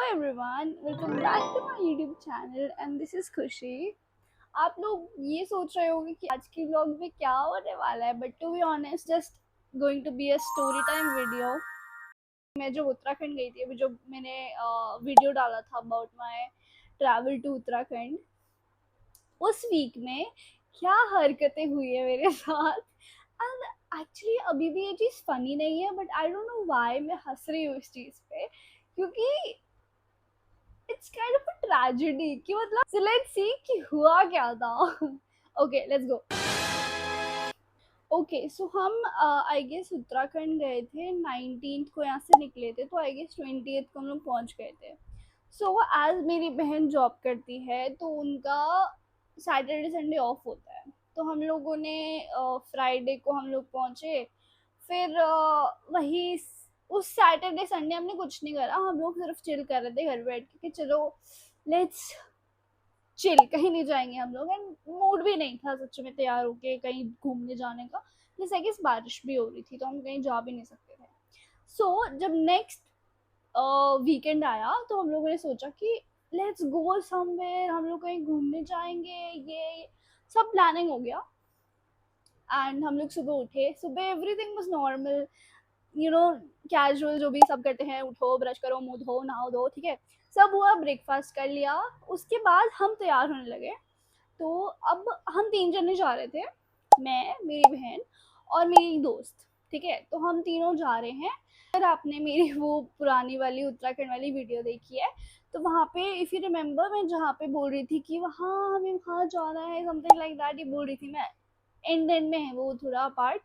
everyone, welcome back to my YouTube channel and this is खुशी। आप लोग ये सोच रहे होंगे कि आज की व्लॉग में क्या होने वाला है, but to be honest just going to be a story time video. मैं जो उत्तराखंड गई थी, अभी जो मैंने वीडियो डाला था about my travel to Uttarakhand, उस वीक में क्या हरकतें हुई है मेरे साथ। एंड एक्चुअली अभी भी ये चीज़ फनी नहीं है, but I don't know why मैं हंस रही हूँ इस चीज़ पे, क्योंकि it's kind of a tragedy कि मतलब सो लेट्स सी कि हुआ क्या था। Okay let's go. Okay so हम आई गेस उत्तराखंड गए थे 19th को, यहाँ से निकले थे तो आई गेस 20th को हम लोग पहुँच गए थे। सो एज मेरी बहन जॉब करती है तो उनका सैटरडे संडे ऑफ होता है, तो हम लोगों ने फ्राइडे को हम लोग पहुँचे। फिर वही उस सैटरडे संडे हमने कुछ नहीं करा, हम लोग सिर्फ चिल कर रहे थे घर बैठ के कि चलो लेट्स चिल, कहीं नहीं जाएंगे हम लोग। एंड मूड भी नहीं था सच में तैयार होके कहीं घूमने जाने का, जैसे कि बारिश भी हो रही थी तो हम कहीं जा भी नहीं सकते थे। जब नेक्स्ट वीकेंड आया तो हम लोगों ने सोचा कि लेट्स गो समवेयर, हम लोग कहीं घूमने जाएंगे, ये सब प्लानिंग हो गया। एंड हम लोग सुबह उठे, सुबह everything was normal, you know casual जो भी सब करते हैं, उठो ब्रश करो मुंह धो नहाओ धो, ठीक है सब हुआ, ब्रेकफास्ट कर लिया। उसके बाद हम तैयार होने लगे। तो अब हम 3 जने जा रहे थे, मैं, मेरी बहन और मेरी दोस्त, ठीक है। तो हम तीनों जा रहे हैं। अगर आपने मेरी वो पुरानी वाली उत्तराखंड वाली वीडियो देखी है तो वहाँ पे इफ़ यू रिमेंबर मैं जहाँ पे बोल रही थी कि वहाँ हमें वहाँ जाना है समथिंग लाइक दैट, ये बोल रही थी मैं, एंड में है वो थोड़ा पार्ट।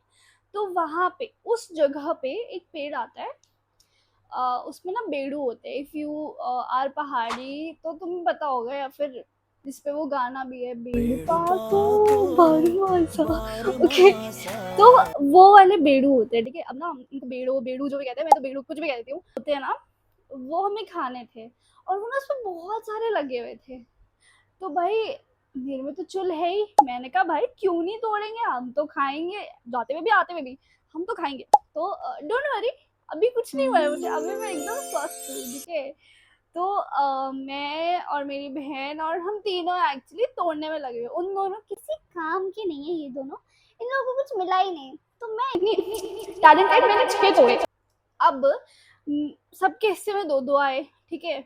तो वहाँ पे उस जगह पे एक पेड़ आता है, उसमें ना बेड़ू होते हैं। इफ़ यू आर पहाड़ी तो तुम्हें पता होगा, या फिर जिसपे वो गाना भी है, बेड़ू पाको बारू सा। ओके तो वो वाले बेड़ू होते हैं, ठीक है। अब ना उनको बेड़ो बेड़ू जो भी कहते हैं, मैं तो बेड़ू कुछ भी कह देती हूँ, होते हैं ना, वो हमें खाने थे और वो ना उसमें बहुत सारे लगे हुए थे। तो भाई मेरे में तो चुल है ही, मैंने कहा भाई क्यों नहीं तोड़ेंगे, हम तो खाएंगे, जाते हुए भी आते हुए भी हम तो खाएंगे। तो डोंट वरी, अभी कुछ नहीं हुआ है मुझे, अभी मैं एकदम स्वस्थ हूँ, ठीक है। तो मैं और मेरी बहन और हम तीनों एक्चुअली तोड़ने में लगे हुए, उन दोनों किसी काम के नहीं है ये दोनों, इन लोगों को कुछ मिला ही नहीं। तो मैं इतनी टैलेंटेड, मैंने 6 तोड़े। अब सबके हिस्से में दो दो आए, ठीक है।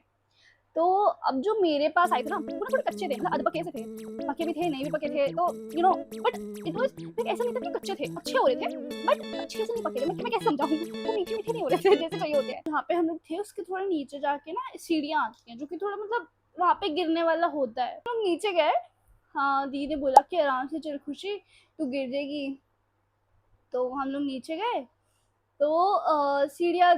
तो अब जो मेरे पास आए थे ना वो ना थोड़े कच्चे थे, मतलब आधे पके से थे, पके भी थे नहीं भी पके थे, तो you know but it was like ऐसा नहीं था कि कच्चे थे, अच्छे हो रहे थे बट अच्छे से नहीं पके थे। मैं कैसे समझाऊं, वो मीठे मीठे नहीं हो रहे थे जैसे चाहिए होते हैं। जहाँ पे हम लोग थे उसके थोड़ा नीचे जाके ना सीढ़ियाँ आती हैं जो कि थोड़ा मतलब वहाँ पे गिरने वाला होता है। हम नीचे गए, हाँ दी ने बोला कि आराम से चल खुशी, तू गिर जाएगी। तो हम लोग नीचे गए, तो सीढ़ियाँ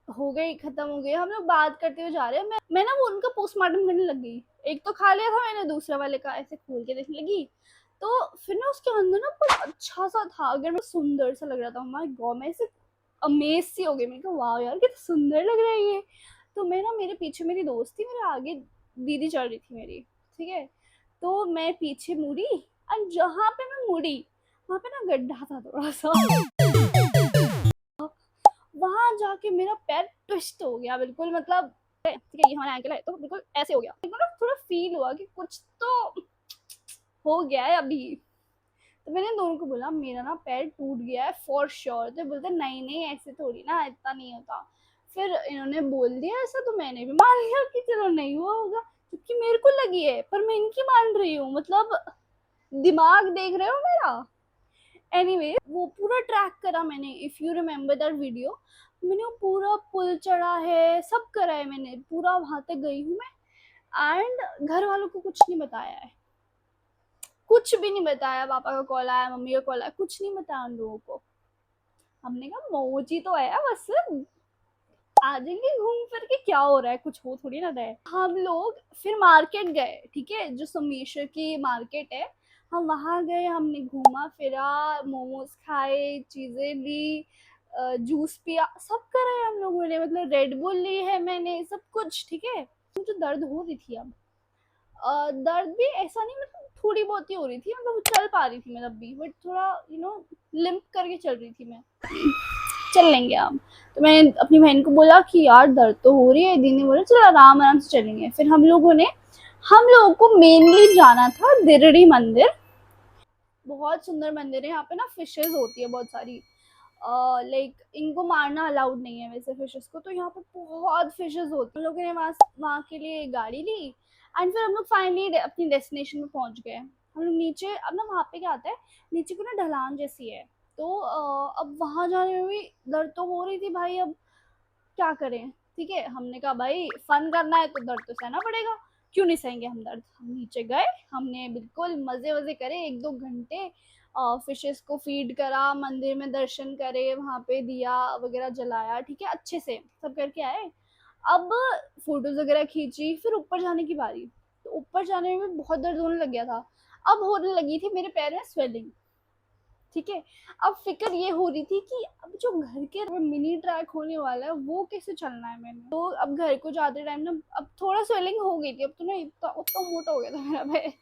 हो गई, खत्म हो गई, हम लोग बात करते हुए जा रहे हैं। मैं ना वो उनका पोस्टमार्टम करने लग गई। एक तो खा लिया था मैंने, दूसरा वाले का ऐसे खोल के देखने लगी। तो फिर ना उसके अंदर ना बहुत अच्छा सा था, अगर मैं सुंदर सा लग रहा था, माय गॉड मैं ऐसे अमेज सी हो गई। मैंने कहा वाह यार कितना सुंदर लग रहा है ये। तो मैं ना, मेरे पीछे मेरी दोस्त थी, मेरे आगे दीदी चल रही थी मेरी, ठीक है। तो मैं पीछे मुड़ी और जहाँ पे मैं मुड़ी वहाँ पे ना गड्ढा था थोड़ा सा, वहां जाके मेरा पैर ट्विस्ट हो गया बिल्कुल, मतलब ठीक है ये हमारा एंकल है तो बिल्कुल ऐसे हो गया। ना थोड़ा फील हुआ कि कुछ तो हो गया है अभी। तो मैंने दोनों को बोला मेरा ना पैर टूट गया है फॉर श्योर। तो बोलते नहीं नहीं ऐसे थोड़ी ना, इतना नहीं होता। फिर इन्होंने बोल दिया ऐसा तो मैंने भी मान लिया कि चलो नहीं हुआ होगा, क्योंकि मेरे को लगी है पर मैं इनकी मान रही हूँ, मतलब दिमाग देख रहे हो मेरा। एनीवे वो पूरा ट्रैक करा मैंने, if you remember that video, मैंने वो पूरा पुल चढ़ा है, सब करा है मैंने, पूरा वहाँ तक गई हूँ मैं। एंड घर वालों को कुछ नहीं बताया है, कुछ भी नहीं बताया। पापा का कॉल आया, मम्मी का कॉल आया, कुछ नहीं बताया उन लोगों को। हमने कहा मोची तो आया, बस आ जाएंगे घूम फिर के, क्या हो रहा है, कुछ हो थोड़ी ना रहा है। हम लोग फिर मार्केट गए, ठीक है, जो सोमेश्वर की मार्केट है, हम वहाँ गए, हमने घूमा फिरा, मोमोज खाए, चीज़ें ली, जूस पिया, सब करा है हम लोगों ने, मतलब रेड बुल ली है मैंने, सब कुछ, ठीक है। मुझे दर्द हो रही थी अब, दर्द भी ऐसा नहीं, मतलब थोड़ी बहुत ही हो रही थी, मतलब चल पा रही थी मैं तब भी, बट थोड़ा लिम्प करके चल रही थी मैं। चल लेंगे हम। तो मैंने अपनी बहन को बोला कि यार दर्द तो हो रही है, दीदी ने बोला चल आराम आराम से चलेंगे। फिर हम लोगों को मेनली जाना था दिरड़ी मंदिर। बहुत सुंदर मंदिर है, यहाँ पे ना फिशेज होती है बहुत सारी। लाइक इनको मारना अलाउड नहीं है वैसे फिशेस को, तो यहाँ पे बहुत फिशेस होती है। हम लोगों ने वहाँ के लिए गाड़ी ली एंड फिर हम लोग फाइनली अपनी डेस्टिनेशन में पहुंच गए। हम लोग नीचे, अब ना वहाँ पे क्या आता है, नीचे को ना ढलान जैसी है, तो अब वहाँ जाने में भी दर्द तो हो रही थी भाई। अब क्या करें, ठीक है, हमने कहा भाई फन करना है तो दर्द तो सहना पड़ेगा, क्यों नहीं सहेंगे हम दर्द। हम नीचे गए, हमने बिल्कुल मजे वजे करे 1-2 घंटे, फिशेस को फीड करा, मंदिर में दर्शन करे, वहाँ पे दिया वगैरह जलाया, ठीक है, अच्छे से सब करके आए। अब फोटोज वगैरह खींची, फिर ऊपर जाने की बारी। तो ऊपर जाने में भी बहुत दर्द होने लग गया था। अब होने लगी थी मेरे पैर में स्वेलिंग, ठीक है। अब फिक्र ये हो रही थी कि अब जो घर के मिनी ट्रैक होने वाला है वो कैसे चलना है मैंने। तो अब घर को जाते टाइम ना अब थोड़ा स्वेलिंग हो गई थी, अब तो ना इतना उतना मोटा हो गया था मेरा पैर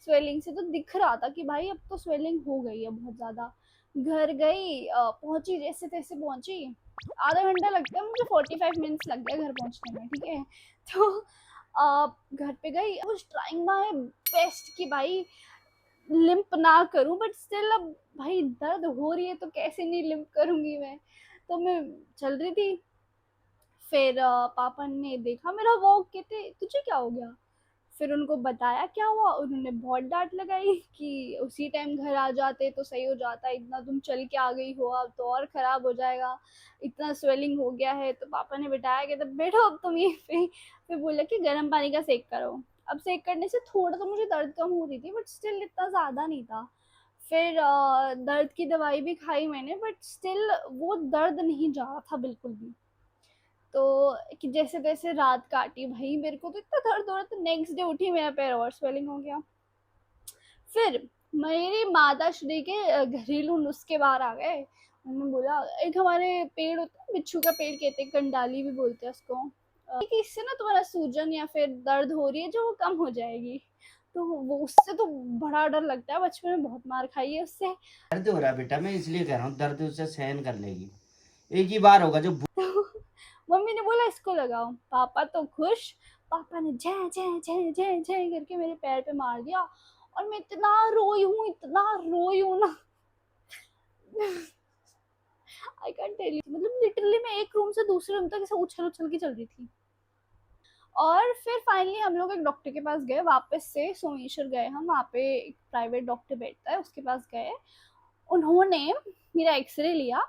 स्वेलिंग से, तो दिख रहा था कि भाई अब तो स्वेलिंग हो गई है बहुत ज्यादा। घर गई, पहुंची, जैसे तैसे पहुंची। आधा घंटा लगता है मुझे, 45 मिनट्स लग गया घर पहुंचने में, ठीक है। तो घर पे गई, कुछ ट्राइंग माई बेस्ट कि भाई लिम्प ना करूं, बट स्टिल अब भाई दर्द हो रही है तो कैसे नहीं लिम्प करूंगी मैं। तो मैं चल रही थी। फिर पापा ने देखा मेरा वॉक, कहते तुझे क्या हो गया। फिर उनको बताया क्या हुआ, उन्होंने बहुत डांट लगाई कि उसी टाइम घर आ जाते तो सही हो जाता, इतना तुम चल के आ गई हो, अब तो और खराब हो जाएगा, इतना स्वेलिंग हो गया है। तो पापा ने बिठाया कि तब बैठो अब तुम ये पे। फिर बोला कि गर्म पानी का सेक करो। अब सेक करने से थोड़ा तो मुझे दर्द कम हो रही थी, बट स्टिल इतना ज़्यादा नहीं था। फिर दर्द की दवाई भी खाई मैंने, बट स्टिल वो दर्द नहीं जा रहा था बिल्कुल भी। तो कि जैसे तैसे रात काटी भाई, मेरे को तो इतना दर्द हो रहा था, नेक्स्ट डे उठी मेरा पैर और स्वेलिंग हो गया। फिर मेरी माता श्री के घरेलू नुस्खे बाहर आ गए। उन्होंने बोला, एक हमारे पेड़ होता है, बिच्छू का पेड़ कहते हैं, कंडाली भी बोलते हैं उसको, कि इससे ना तुम्हारा सूजन या फिर दर्द हो रही है जो वो कम हो जाएगी। तो वो उससे तो बड़ा डर लगता है, बचपन में बहुत मार खाई है उससे। दर्द हो रहा है बेटा, मैं इसलिए कह रहा हूँ, दर्द उससे सहन कर लेगी। एक ही बार होगा जो तो मम्मी ने बोला इसको लगाओ, पापा तो खुश। पापा ने जय जय जय जय जय करके मेरे पैर पे मार दिया, और मैं इतना रोई हूँ ना। आई कैंट टेल यू, मतलब लिटरली मैं एक रूम से दूसरे रूम तक ऐसे उछल उछल के चल रही थी। और फिर फाइनली हम लोग एक डॉक्टर के पास गए, वापस से सोमेश्वर गए हम, वहाँ पे एक प्राइवेट डॉक्टर बैठता है, उसके पास गए। उन्होंने मेरा एक्सरे लिया,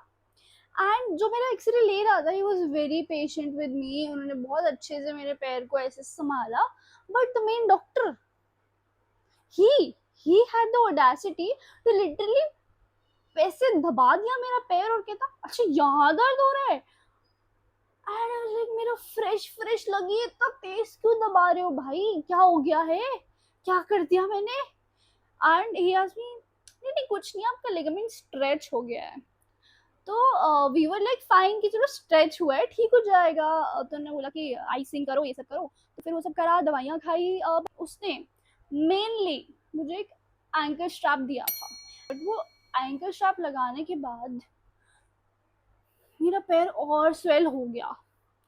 एंड जो मेरा एक्सरे ले रहा था he was very patient with me, उन्होंने बहुत अच्छे से मेरे पैर को ऐसे संभाला। But the main doctor, he he had the audacity to literally पैसे दबा दिया मेरा पैर और कहता अच्छा यहाँ दर्द हो रहा है। एंड आई वाज लाइक मेरा फ्रेश फ्रेश लगी, इतना तेज क्यों दबा रहे हो भाई, क्या हो गया है, क्या कर दिया मैंने। एंड ही आस्क्ड मी, नहीं नहीं कुछ नहीं, आपका लिगामेंट स्ट्रेच हो गया है। तो वी वर लाइक फाइन कि चलो स्ट्रेच हुआ है, ठीक हो जाएगा। तो उन्होंने बोला कि आइसिंग करो, ये सब करो। तो फिर वो सब करा, दवाइयाँ खाई। उसने मेनली मुझे एक एंकर स्ट्रैप दिया था, बट वो एंकर स्ट्रैप लगाने के बाद मेरा पैर और स्वेल हो गया,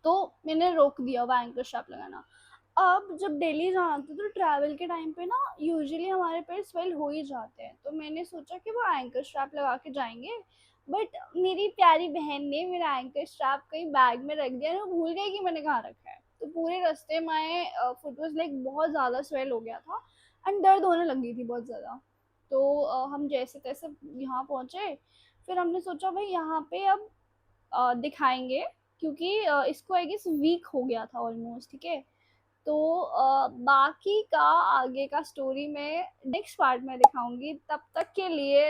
तो मैंने रोक दिया वो एंकर स्ट्रैप लगाना। अब जब दिल्ली जाना था तो ट्रैवल के टाइम पे ना यूजुअली हमारे पैर स्वेल हो ही जाते हैं, तो मैंने सोचा कि वो एंकर स्ट्रैप लगा के जाएंगे। बट मेरी प्यारी बहन ने मेरा एंकर स्ट्रैप कहीं बैग में रख दिया, वो भूल गई कि मैंने कहाँ रखा है। तो पूरे रास्ते में फुट वॉज लाइक बहुत ज़्यादा स्वेल हो गया था, एंड दर्द होने लगी थी बहुत ज़्यादा। तो हम जैसे तैसे यहाँ पहुँचे। फिर हमने सोचा भाई यहाँ पे अब दिखाएंगे, क्योंकि इसको आई गेस वीक हो गया था ऑलमोस्ट, ठीक है। तो बाकी का आगे का स्टोरी मैं नेक्स्ट पार्ट में दिखाऊंगी, तब तक के लिए